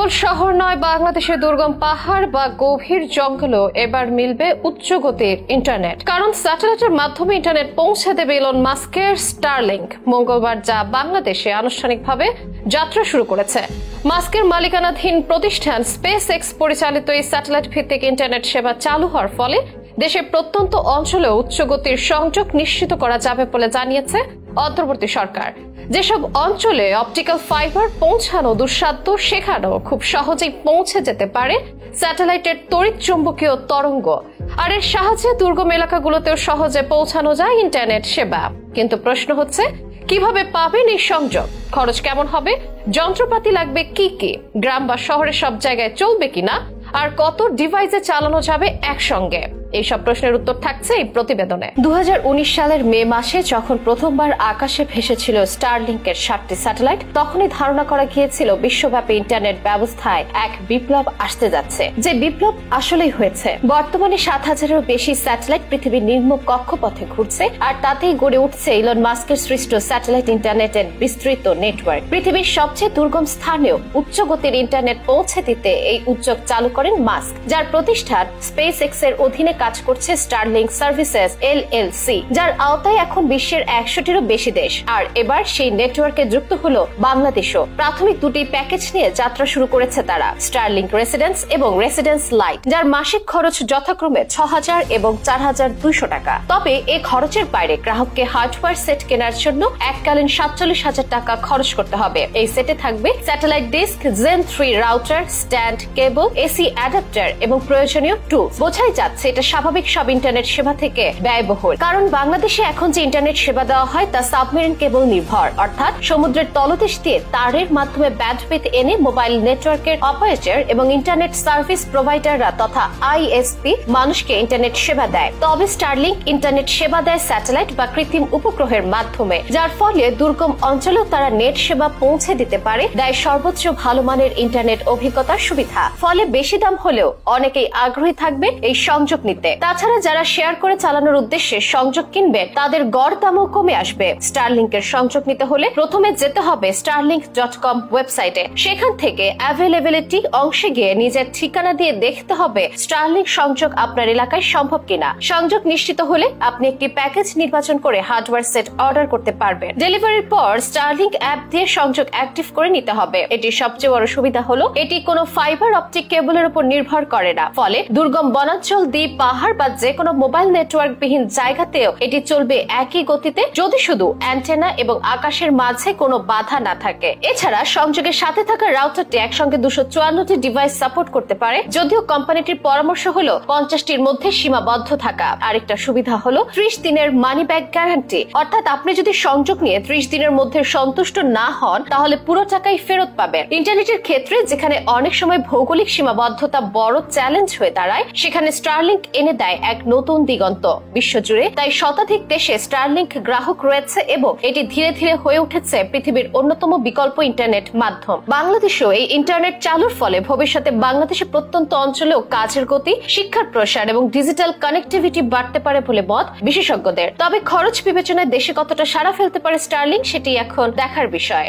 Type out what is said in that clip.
কেবল শহর নয়, বাংলাদেশের দুর্গম পাহাড় বা গভীর জঙ্গলও এবার মিলবে উচ্চ গতির ইন্টারনেট। কারণ স্যাটেলাইটের মাধ্যমে ইন্টারনেট পৌঁছে দেবে ইলন মাস্কের স্টারলিংক। মঙ্গলবার যা বাংলাদেশে আনুষ্ঠানিকভাবে যাত্রা শুরু করেছে। মাস্কের মালিকানাধীন প্রতিষ্ঠান স্পেস এক্স পরিচালিত এই স্যাটেলাইট ভিত্তিক ইন্টারনেট সেবা চালু হওয়ার ফলে দেশের প্রত্যন্ত অঞ্চলে উচ্চ গতির সংযোগ নিশ্চিত করা যাবে বলে জানিয়েছে অন্তর্বর্তী সরকার। যেসব অঞ্চলে অপটিক্যাল ফাইবার পৌঁছানো দুঃসাধ্য, সেখানেও খুব সহজেই পৌঁছে যেতে পারে স্যাটেলাইটের তড়িৎ চুম্বকীয় তরঙ্গ। আর এর সাহায্যে দুর্গম এলাকাগুলোতেও সহজে পৌঁছানো যায় ইন্টারনেট সেবা। কিন্তু প্রশ্ন হচ্ছে, কিভাবে পাবেন এই সংযোগ? খরচ কেমন হবে? যন্ত্রপাতি লাগবে কি কি? গ্রাম বা শহরের সব জায়গায় চলবে কিনা? আর কত ডিভাইসে চালানো যাবে একসঙ্গে? এইসব প্রশ্নের উত্তর থাকছে এই প্রতিবেদনে। 2019 সালের মে মাসে যখন প্রথমবার আকাশে ভেসেছিল স্টারলিংকের 7টি স্যাটেলাইট, তখনই ধারণা করা গিয়েছিল বিশ্বব্যাপী ইন্টারনেট ব্যবস্থায় এক বিপ্লব আসতে যাচ্ছে। যে বিপ্লব আসলেই হয়েছে। বর্তমানে 7,000-এরও বেশি স্যাটেলাইট পৃথিবীর নিম্ন কক্ষপথে ঘুরছে, আর তাতেই গড়ে উঠছে ইলন মাস্কের সৃষ্ট স্যাটেলাইট ইন্টারনেটের বিস্তৃত নেটওয়ার্ক। পৃথিবীর সবচেয়ে দুর্গম স্থানেও উচ্চ গতির ইন্টারনেট পৌঁছে দিতে এই উদ্যোগ চালু করেন মাস্ক, যার প্রতিষ্ঠান স্পেস এক্স এর অধীনে কাজ করছে স্টারলিংক সার্ভিসেস এলএলসি, যার আওতায় এখন বিশ্বের 100-টিরও বেশি দেশ। আর এবার সেই নেটওয়ার্কে যুক্ত হলো বাংলাদেশও। প্রাথমিক দুটি প্যাকেজ নিয়ে যাত্রা শুরু করেছে তারা, স্টারলিংক রেসিডেন্স এবং রেসিডেন্স লাইট, যার মাসিক খরচ যথাক্রমে 6,000 এবং 4,200 টাকা। তবে এই খরচের বাইরে গ্রাহককে হার্ডওয়্যার সেট কেনার জন্য এককালীন 47,000 টাকা খরচ করতে হবে। এই সেটে থাকবে satellite disk, gen 3 router, stand, cable, AC adapter এবং প্রয়োজনীয় টুলস। বোঝাই যাচ্ছে এটা স্বাভাবিক সব ইন্টারনেট সেবা থেকে ব্যয়বহুল। কারণ বাংলাদেশে এখন যে ইন্টারনেট সেবা দেওয়া হয় তা সাবমেরিন কেবল নির্ভর, অর্থাৎ সমুদ্রের তলদেশ দিয়ে তারের মাধ্যমে ব্যান্ডউইথ এনে মোবাইল নেটওয়ার্কের অপারেটর এবং ইন্টারনেট সার্ভিস প্রোভাইডাররা তথা আইএসপি মানুষকে ইন্টারনেট সেবা দেয়। তবে স্টারলিংক ইন্টারনেট সেবা দেয় স্যাটেলাইট বা কৃত্রিম উপগ্রহের মাধ্যমে, যার ফলে দুর্গম অঞ্চলেও তারা নেট সেবা পৌঁছে দিতে পারে, দেয় সর্বোচ্চ ভালো মানের ইন্টারনেট অভিজ্ঞতার সুবিধা। ফলে বেশি দাম হলেও অনেকেই আগ্রহী থাকবে এই সংযোগ নিতে। তাছাড়া যারা শেয়ার করে চালানোর উদ্দেশ্যে সংযোগ কিনবে তাদের গড় দামও কমে আসবে। স্টারলিংকের সংযোগ নিতে হলে প্রথমে যেতে হবে starlink.com ওয়েবসাইটে। সেখান থেকে অ্যাভেলেবিলিটি অংশে গিয়ে নিজের ঠিকানা দিয়ে দেখতে হবে স্টারলিংক সংযোগ আপনার এলাকায় সম্ভব কিনা। সংযোগ নিশ্চিত হলে আপনি একটি প্যাকেজ নির্বাচন করে হার্ডওয়্যার সেট অর্ডার করতে পারবেন। ডেলিভারির পর স্টারলিংক অ্যাপ দিয়ে সংযোগ অ্যাক্টিভ করে নিতে হবে। এটির সবচেয়ে বড় সুবিধা হলো এটি কোনো ফাইবার অপটিক কেবলের উপর নির্ভর করে না। ফলে দুর্গম বনাঞ্চল, দ্বীপ, পাহাড় বা যে কোনো মোবাইল নেটওয়ার্ক বিহীন জায়গাতেও এটি চলবে একই গতিতে, যদি শুধু অ্যান্টেনা এবং আকাশের মাঝে কোনো বাধা না থাকে। এছাড়া সংযোগের সাথে থাকা রাউটারটি একসঙ্গে 254টি ডিভাইস সাপোর্ট করতে পারে, যদিও কোম্পানিটির পরামর্শ হলো 50টির মধ্যে সীমাবদ্ধ থাকা। আরেকটা সুবিধা হলো 30 দিনের মানি ব্যাক গ্যারান্টি, অর্থাৎ আপনি যদি সংযোগ নিয়ে 30 দিনের মধ্যে সন্তুষ্ট না হন তাহলে পুরো টাকাই ফেরত পাবেন। ইন্টারনেটের ক্ষেত্রে যেখানে অনেক সময় ভৌগোলিক সীমাবদ্ধতা বড় চ্যালেঞ্জ হয়ে দাঁড়ায়, সেখানে স্টারলিংক এনে দেয় এক নতুন দিগন্ত বিশ্বজুড়ে। তাই শতাধিক দেশে স্টারলিংক গ্রাহক রয়েছে এবং এটি ধীরে ধীরে হয়ে উঠেছে পৃথিবীর অন্যতম বিকল্প ইন্টারনেট মাধ্যম। বাংলাদেশেও এই ইন্টারনেট চালুর ফলে ভবিষ্যতে বাংলাদেশের প্রত্যন্ত অঞ্চলেও কাজের গতি, শিক্ষার প্রসার এবং ডিজিটাল কানেক্টিভিটি বাড়তে পারে বলে মত বিশেষজ্ঞদের। তবে খরচ বিবেচনায় দেশে কতটা সাড়া ফেলতে পারে স্টারলিংক, সেটি এখন দেখার বিষয়।